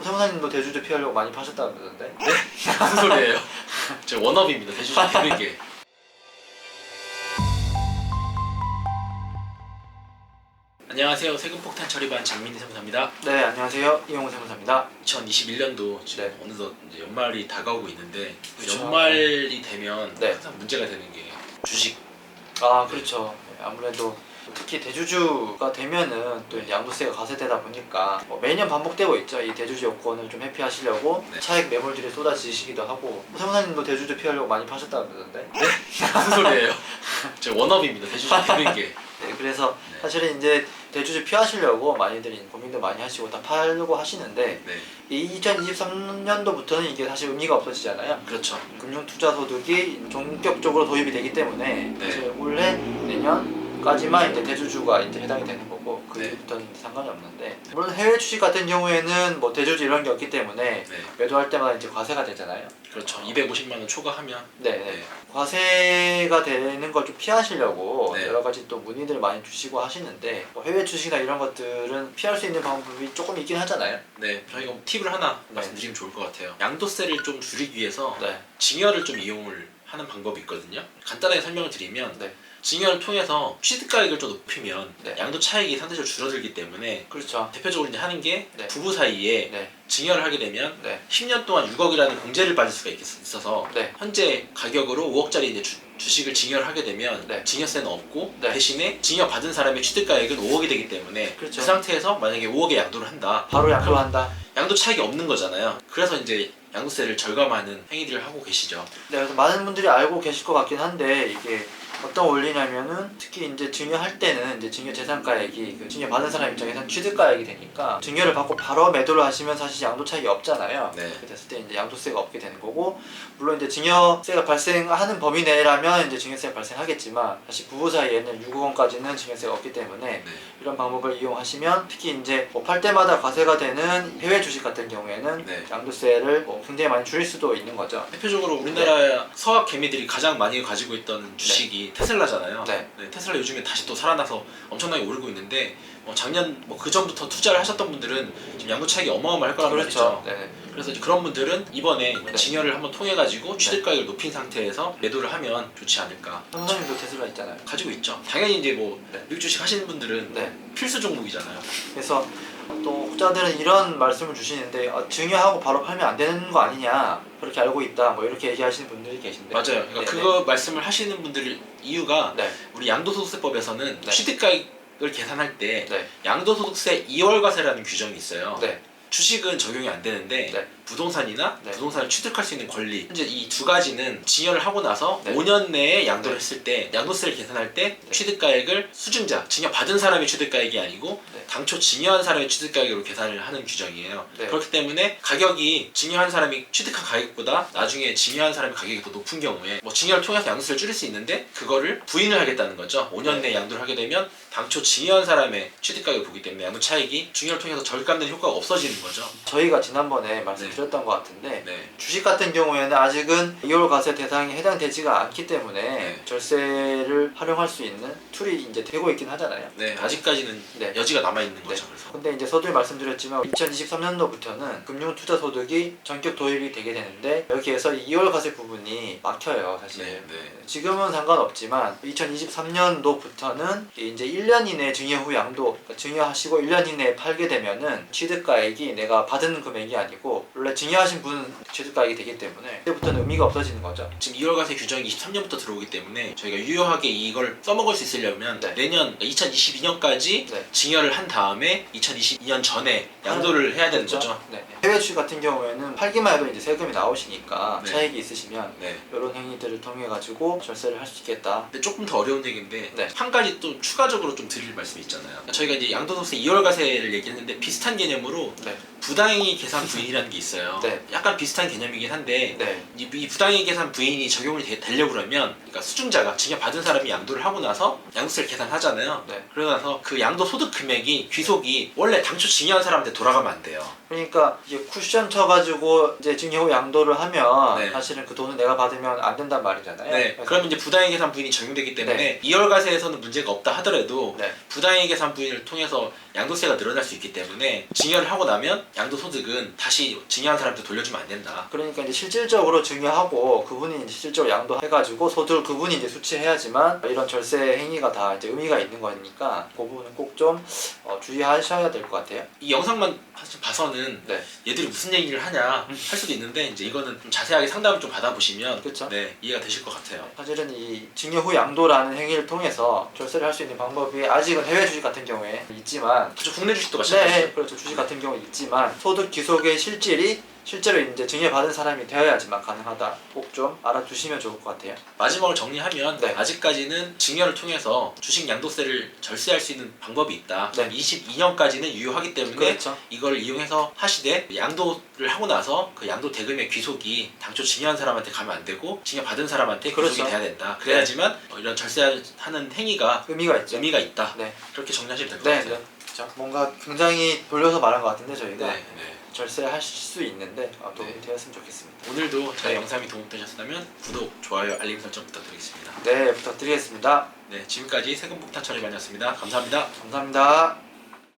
세무사님도 대주주 피하려고 많이 파셨다고 그러던데? 네? 무슨 소리예요? 저 원업입니다. 대주주 피는 게. 안녕하세요. 세금폭탄 처리반 장민희 세무사입니다. 네, 안녕하세요. 이용호 세무사입니다. 2021년도 지금 네. 어느덧 이제 연말이 다가오고 있는데 그쵸. 연말이 되면 네. 항상 문제가 되는 게 주식. 아, 그렇죠. 네, 아무래도 특히 대주주가 되면은 또 이제 양도세가 가세되다 보니까 매년 반복되고 있죠. 이 대주주 요건을 좀 회피하시려고 네. 차익 매물들이 쏟아지시기도 하고. 세무사님도 대주주 피하려고 많이 파셨다고 그러던데? 네? 무슨 소리예요? 저 원업입니다. 대주주 피는 게. 네, 그래서 네. 사실은 이제 대주주 피하시려고 많이들 고민도 많이 하시고 다 팔려고 하시는데 네. 이 2023년도부터는 이게 사실 의미가 없어지잖아요. 그렇죠. 금융투자소득이 본격적으로 도입이 되기 때문에 네. 사실 올해 내년까지만 이제 대주주가 이제 해당이 되는 거고 그 네. 이후부터는 상관이 없는데 물론 해외 주식 같은 경우에는 뭐 대주주 이런 게 없기 때문에 네. 매도할 때마다 이제 과세가 되잖아요. 그렇죠. 250만 원 초과하면. 네, 네. 과세가 되는 걸 좀 피하시려고 네. 여러 가지 또 문의들 많이 주시고 하시는데 뭐 해외 주식이나 이런 것들은 피할 수 있는 방법이 조금 있긴 하잖아요. 네. 저희가 팁을 하나 네. 말씀드리면 좋을 것 같아요. 양도세를 좀 줄이기 위해서 네, 증여를 좀 이용을 하는 방법이 있거든요. 간단하게 설명을 드리면 네, 증여를 통해서 취득가액을 좀 높이면 네. 양도 차익이 상대적으로 줄어들기 때문에 그렇죠. 대표적으로 이제 하는 게 네. 부부 사이에 네, 증여를 하게 되면 네, 10년 동안 6억이라는 공제를 받을 수가 있어서 네. 현재 가격으로 5억짜리 이제 주식을 증여를 하게 되면 네. 증여세는 없고 네. 대신에 증여 받은 사람의 취득가액은 5억이 되기 때문에 그렇죠. 그 상태에서 만약에 5억의 양도를 한다. 바로 양도한다. 양도 차익이 없는 거잖아요. 그래서 이제 양도세를 절감하는 행위들을 하고 계시죠. 네, 그래서 많은 분들이 알고 계실 것 같긴 한데 이게 어떤 원리냐면은 특히 이제 증여할 때는 이제 증여 재산가액이 그 증여 받은 사람 입장에서는 취득가액이 되니까 증여를 받고 바로 매도를 하시면 사실 양도 차익이 없잖아요. 네. 그렇게 됐을 때 이제 양도세가 없게 되는 거고 물론 이제 증여세가 발생하는 범위 내라면 이제 증여세가 발생하겠지만 사실 부부 사이에는 6억 원까지는 증여세가 없기 때문에 네. 이런 방법을 이용하시면 특히 이제 뭐 팔 때마다 과세가 되는 해외 주식 같은 경우에는 네. 양도세를 뭐 굉장히 많이 줄일 수도 있는 거죠. 대표적으로 우리나라 서학 개미들이 가장 많이 가지고 있던 주식이 테슬라잖아요. 네. 테슬라 요즘에 다시 또 살아나서 엄청나게 오르고 있는데 작년 그 전부터 투자를 하셨던 분들은 지금 양도 차익이 어마어마할 거란 말이죠. 네. 그래서 이제 그런 분들은 이번에 네. 증여를 한번 통해 가지고 취득가액을 높인 상태에서 매도를 하면 좋지 않을까. 선생님도 테슬라 있잖아요. 가지고 있죠. 당연히 이제 네. 미국 주식 하시는 분들은 네. 필수 종목이잖아요. 그래서 또 혹자들은 이런 말씀을 주시는데 증여하고 바로 팔면 안 되는 거 아니냐 그렇게 알고 있다 뭐 이렇게 얘기하시는 분들이 계신데 맞아요. 그러니까 네, 그거 말씀을 하시는 분들 이유가 네. 우리 양도소득세법에서는 네. 취득가액을 계산할 때 네. 양도소득세 2월과세라는 규정이 있어요. 네. 주식은 적용이 안 되는데 네. 부동산이나 네. 부동산을 취득할 수 있는 권리, 현재 이 두 가지는 증여를 하고 나서 네. 5년 내에 양도를 네. 했을 때 양도세를 계산할 때 네. 취득가액을 수증자, 증여 받은 사람의 취득가액이 아니고 네. 당초 증여한 사람의 취득가액으로 계산을 하는 규정이에요. 네. 그렇기 때문에 가격이 증여한 사람이 취득한 가격보다 나중에 증여한 사람의 가격이 더 높은 경우에 증여를 통해서 양도세를 줄일 수 있는데 그거를 부인을 하겠다는 거죠. 5년 내에 양도를 하게 되면 당초 증여한 사람의 취득가격을 보기 때문에 양도 차익이 증여를 통해서 절감되는 효과가 없어지는 거죠. 저희가 지난번에 말씀드렸던 것 같은데 네. 주식 같은 경우에는 아직은 2월 과세 대상에 해당되지가 않기 때문에 네. 절세를 활용할 수 있는 툴이 이제 되고 있긴 하잖아요. 네, 아직까지는 네. 여지가 남아 있는 거죠. 그래서. 근데 이제 서두에 말씀드렸지만 2023년도부터는 금융투자소득이 전격 도입이 되게 되는데 여기에서 2월 과세 부분이 막혀요 사실. 네. 지금은 상관없지만 2023년도부터는 이제 1년 이내 증여 후 양도 그러니까 증여하시고 1년 이내에 팔게 되면은 취득가액이 내가 받은 금액이 아니고 원래 증여하신 분은 취득가액이 되기 때문에 그때부터는 의미가 없어지는 거죠. 지금 2월 과세 규정이 23년부터 들어오기 때문에 저희가 유효하게 이걸 써먹을 수 있으려면 네. 내년 2022년까지 네. 증여를 한 다음에 2022년 전에 양도를 해야 되는 그렇죠? 거죠. 네. 해외 주식 같은 경우에는 팔기만 해도 이제 세금이 나오시니까 네. 차익이 있으시면 네. 이런 행위들을 통해 가지고 절세를 할 수 있겠다. 근데 조금 더 어려운 얘기인데 네. 한 가지 또 추가적으로 좀 드릴 말씀이 있잖아요. 저희가 이제 양도소득세 2월 과세를 얘기했는데 비슷한 개념으로 네. 부당행위 계산 부인이라는 게 있어요. 네. 약간 비슷한 개념이긴 한데 네. 이 부당행위 계산 부인이 적용이 되려고 그러면 그러니까 수증자가 증여 받은 사람이 양도를 하고 나서 양도세를 계산하잖아요. 네. 그러고 나서 그 양도 소득 금액이 귀속이 원래 당초 증여한 사람한테 돌아가면 안 돼요. 그러니까 이게 쿠션 쳐가지고 이제 증여 후 양도를 하면 네. 사실은 그 돈을 내가 받으면 안 된단 말이잖아요. 네. 그래서 그러면 이제 부당행위 계산 부인이 적용되기 때문에 2월 과세에서는 문제가 없다 하더라도 네. 부당행위 계산 부인을 통해서 양도세가 늘어날 수 있기 때문에 증여를 하고 나면 양도소득은 다시 증여한 사람한테 돌려주면 안 된다. 그러니까 이제 실질적으로 증여하고 그분이 이제 실질적으로 양도해가지고 소득을 그분이 이제 수취해야지만 이런 절세 행위가 다 이제 의미가 있는 거니까 그 부분은 꼭 좀 주의하셔야 될 것 같아요. 이 영상만 사실 봐서는 네. 얘들이 무슨 얘기를 하냐 할 수도 있는데 이제 이거는 좀 자세하게 상담을 좀 받아보시면 그쵸? 네, 이해가 되실 것 같아요. 사실은 이 증여 후 양도라는 행위를 통해서 절세를 할 수 있는 방법이 아직은 해외 주식 같은 경우에 있지만 그렇죠. 국내 주식도 마찬가지죠. 네, 그렇죠. 주식 같은 경우 있지만 소득 기속의 실질이 실제로 이제 증여받은 사람이 되어야지만 가능하다. 꼭 좀 알아두시면 좋을 것 같아요. 마지막으로 정리하면 네. 아직까지는 증여를 통해서 주식 양도세를 절세할 수 있는 방법이 있다. 네. 22년까지는 유효하기 때문에 그렇죠. 이걸 이용해서 하시되 양도를 하고 나서 그 양도 대금의 귀속이 당초 증여한 사람한테 가면 안 되고 증여받은 사람한테 귀속이 그렇죠. 돼야 된다. 그래야지만 이런 절세하는 행위가 의미가 있죠. 의미가 있다. 네. 그렇게 정리하시면 될 것 네, 같아요. 네. 그렇죠. 뭔가 굉장히 돌려서 말한 것 같은데 저희가 네, 네. 절세하실 수 있는데 도움이 네. 되었으면 좋겠습니다. 오늘도 저희 네. 영상이 도움되셨다면 구독, 좋아요, 알림 설정 부탁드리겠습니다. 네, 부탁드리겠습니다. 네, 지금까지 세금폭탄 처리반이었습니다. 감사합니다. 감사합니다.